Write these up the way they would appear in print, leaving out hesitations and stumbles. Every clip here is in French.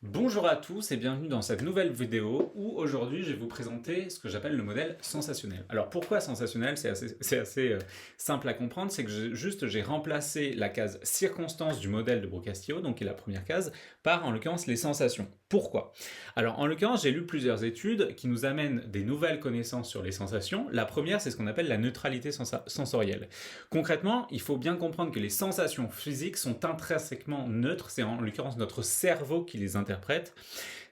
Bonjour à tous et bienvenue dans cette nouvelle vidéo où aujourd'hui je vais vous présenter ce que j'appelle le modèle sensationnel. Alors pourquoi sensationnel? C'est assez simple à comprendre, c'est que j'ai remplacé la case circonstance du modèle de Brocastillo, donc qui est la première case, par en l'occurrence les sensations. Pourquoi? Alors en l'occurrence j'ai lu plusieurs études qui nous amènent des nouvelles connaissances sur les sensations. La première c'est ce qu'on appelle la neutralité sensorielle. Concrètement, il faut bien comprendre que les sensations physiques sont intrinsèquement neutres, c'est en l'occurrence notre cerveau qui les interprète.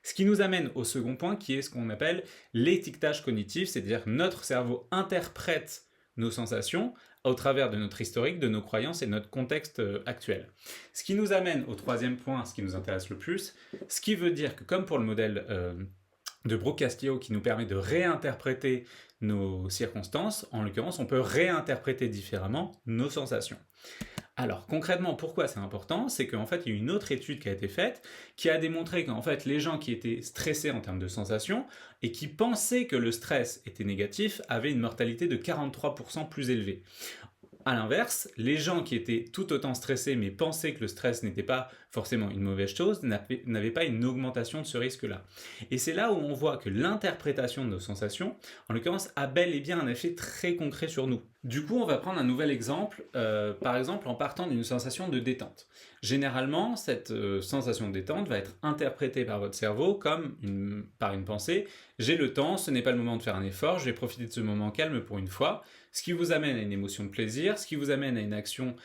Ce qui nous amène au second point qui est ce qu'on appelle l'étiquetage cognitif, c'est-à-dire notre cerveau interprète nos sensations au travers de notre historique, de nos croyances et de notre contexte actuel. Ce qui nous amène au troisième point, ce qui nous intéresse le plus, ce qui veut dire que comme pour le modèle de Brocastillo qui nous permet de réinterpréter nos circonstances, en l'occurrence on peut réinterpréter différemment nos sensations. Alors concrètement, pourquoi c'est important? C'est qu'en fait, il y a une autre étude qui a été faite qui a démontré qu'en fait, les gens qui étaient stressés en termes de sensations et qui pensaient que le stress était négatif avaient une mortalité de 43% plus élevée. A l'inverse, les gens qui étaient tout autant stressés mais pensaient que le stress n'était pas forcément une mauvaise chose n'avaient pas une augmentation de ce risque-là. Et c'est là où on voit que l'interprétation de nos sensations, en l'occurrence, a bel et bien un effet très concret sur nous. Du coup, on va prendre un nouvel exemple, par exemple en partant d'une sensation de détente. Généralement, cette sensation de détente va être interprétée par votre cerveau comme par une pensée « j'ai le temps, ce n'est pas le moment de faire un effort, je vais profiter de ce moment calme pour une fois », ce qui vous amène à une émotion de plaisir, ce qui vous amène à une action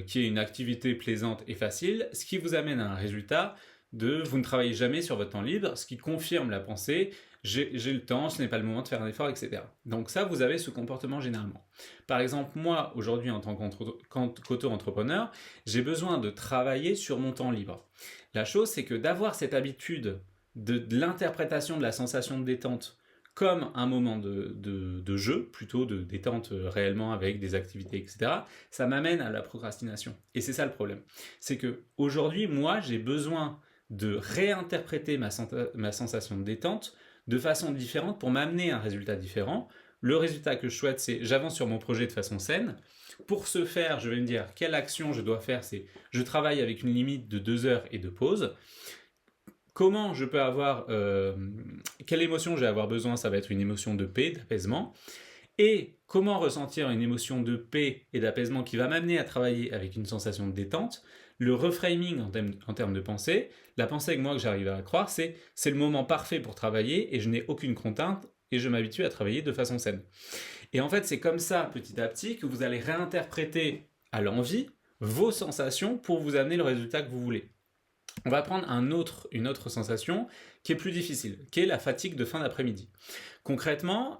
qui est une activité plaisante et facile, ce qui vous amène à un résultat de vous ne travaillez jamais sur votre temps libre, ce qui confirme la pensée j'ai le temps, ce n'est pas le moment de faire un effort, etc. Donc ça, vous avez ce comportement généralement. Par exemple, moi, aujourd'hui, en tant qu'auto-entrepreneur, j'ai besoin de travailler sur mon temps libre. La chose, c'est que d'avoir cette habitude de l'interprétation de la sensation de détente comme un moment de jeu, plutôt de détente réellement avec des activités, etc., ça m'amène à la procrastination. Et c'est ça le problème. C'est que aujourd'hui, moi, j'ai besoin de réinterpréter ma sensation de détente de façon différente pour m'amener à un résultat différent. Le résultat que je souhaite, c'est j'avance sur mon projet de façon saine. Pour ce faire, je vais me dire quelle action je dois faire, c'est je travaille avec une limite de 2 heures et de pause. Comment je peux avoir, quelle émotion je vais avoir besoin, ça va être une émotion de paix, d'apaisement. Et comment ressentir une émotion de paix et d'apaisement qui va m'amener à travailler avec une sensation de détente. Le reframing en termes de pensée, la pensée que moi que j'arrive à croire, c'est le moment parfait pour travailler et je n'ai aucune contrainte et je m'habitue à travailler de façon saine. Et en fait, c'est comme ça, petit à petit, que vous allez réinterpréter à l'envie vos sensations pour vous amener le résultat que vous voulez. On va prendre une autre sensation qui est plus difficile, qui est la fatigue de fin d'après-midi. Concrètement,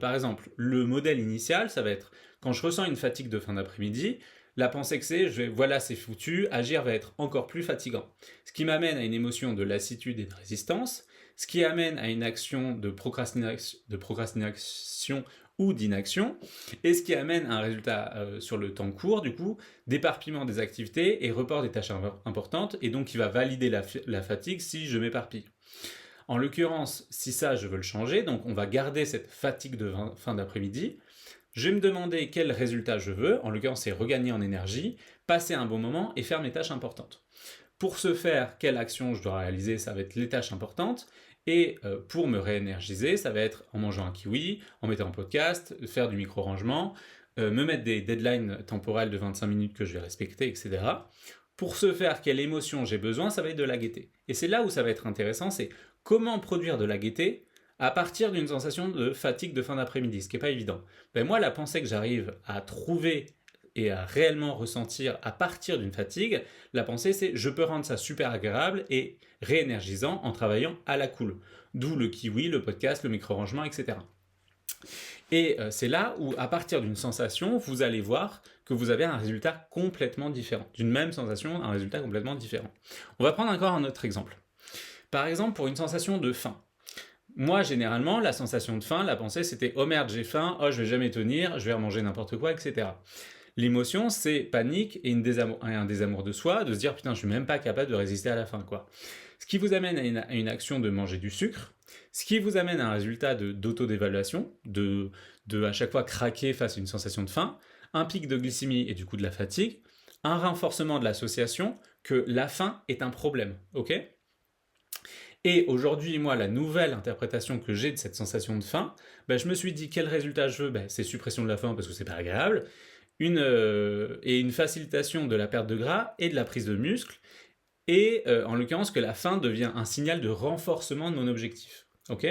par exemple, le modèle initial, ça va être quand je ressens une fatigue de fin d'après-midi, la pensée que c'est, voilà, c'est foutu, agir va être encore plus fatigant. Ce qui m'amène à une émotion de lassitude et de résistance, ce qui amène à une action de procrastination ou d'inaction, et ce qui amène à un résultat sur le temps court, du coup, d'éparpillement des activités et report des tâches importantes, et donc qui va valider la fatigue si je m'éparpille. En l'occurrence, si ça, je veux le changer, donc on va garder cette fatigue de fin d'après-midi. Je vais me demander quel résultat je veux, en l'occurrence c'est regagner en énergie, passer un bon moment et faire mes tâches importantes. Pour ce faire, quelle action je dois réaliser? Ça va être les tâches importantes. Et pour me réénergiser, ça va être en mangeant un kiwi, en mettant un podcast, faire du micro-rangement, me mettre des deadlines temporelles de 25 minutes que je vais respecter, etc. Pour ce faire, quelle émotion j'ai besoin? Ça va être de la gaieté. Et c'est là où ça va être intéressant, c'est comment produire de la gaieté à partir d'une sensation de fatigue de fin d'après-midi, ce qui n'est pas évident. Moi, la pensée que j'arrive à trouver et à réellement ressentir à partir d'une fatigue, la pensée c'est je peux rendre ça super agréable et réénergisant en travaillant à la cool. D'où le kiwi, le podcast, le micro-rangement, etc. Et c'est là où, à partir d'une sensation, vous allez voir que vous avez un résultat complètement différent. D'une même sensation, un résultat complètement différent. On va prendre encore un autre exemple. Par exemple, pour une sensation de faim. Moi, généralement, la sensation de faim, la pensée, c'était « Oh merde, j'ai faim, oh je vais jamais tenir, je vais remanger n'importe quoi, etc. » L'émotion, c'est panique et un désamour de soi, de se dire « Putain, je suis même pas capable de résister à la faim, quoi. » Ce qui vous amène à une action de manger du sucre, ce qui vous amène à un résultat d'auto-dévaluation, de à chaque fois craquer face à une sensation de faim, un pic de glycémie et du coup de la fatigue, un renforcement de l'association que la faim est un problème, ok ? Et aujourd'hui, moi, la nouvelle interprétation que j'ai de cette sensation de faim, ben, je me suis dit quel résultat je veux, ben, c'est suppression de la faim parce que c'est pas agréable, une facilitation de la perte de gras et de la prise de muscle, et en l'occurrence que la faim devient un signal de renforcement de mon objectif. Ok.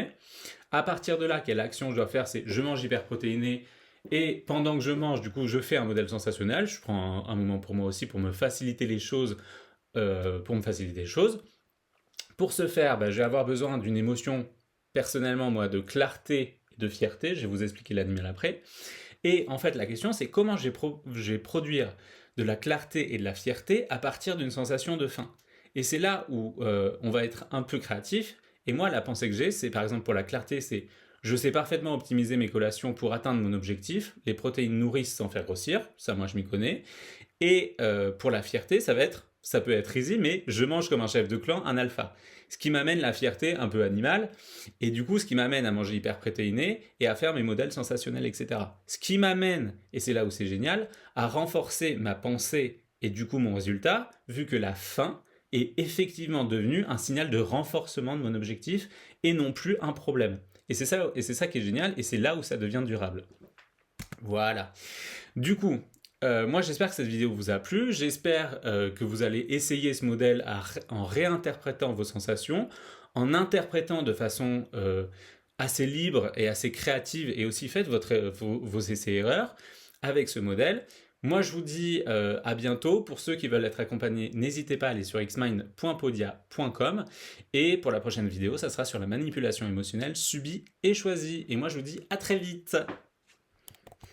À partir de là, quelle action je dois faire? C'est je mange hyperprotéiné, et pendant que je mange, du coup, je fais un modèle sensationnel. Je prends un moment pour moi aussi pour me faciliter les choses, Pour ce faire, bah, je vais avoir besoin d'une émotion, personnellement, moi, de clarté et de fierté. Je vais vous expliquer l'animal après. Et en fait, la question, c'est comment je vais produire de la clarté et de la fierté à partir d'une sensation de faim. Et c'est là où on va être un peu créatif. Et moi, la pensée que j'ai, c'est par exemple pour la clarté, c'est je sais parfaitement optimiser mes collations pour atteindre mon objectif. Les protéines nourrissent sans faire grossir, ça moi je m'y connais. Et pour la fierté, ça peut être easy, mais je mange comme un chef de clan, un alpha. Ce qui m'amène la fierté un peu animale, et du coup ce qui m'amène à manger hyper protéiné et à faire mes modèles sensationnels, etc. Ce qui m'amène, et c'est là où c'est génial, à renforcer ma pensée et du coup mon résultat, vu que la faim est effectivement devenue un signal de renforcement de mon objectif et non plus un problème. Et c'est ça qui est génial, et c'est là où ça devient durable. Voilà. Du coup, moi j'espère que cette vidéo vous a plu, j'espère que vous allez essayer ce modèle en réinterprétant vos sensations, en interprétant de façon assez libre et assez créative, et aussi faites vos essais-erreurs avec ce modèle. Moi je vous dis à bientôt. Pour ceux qui veulent être accompagnés, n'hésitez pas à aller sur xmind.podia.com, et pour la prochaine vidéo, ça sera sur la manipulation émotionnelle subie et choisie. Et moi je vous dis à très vite.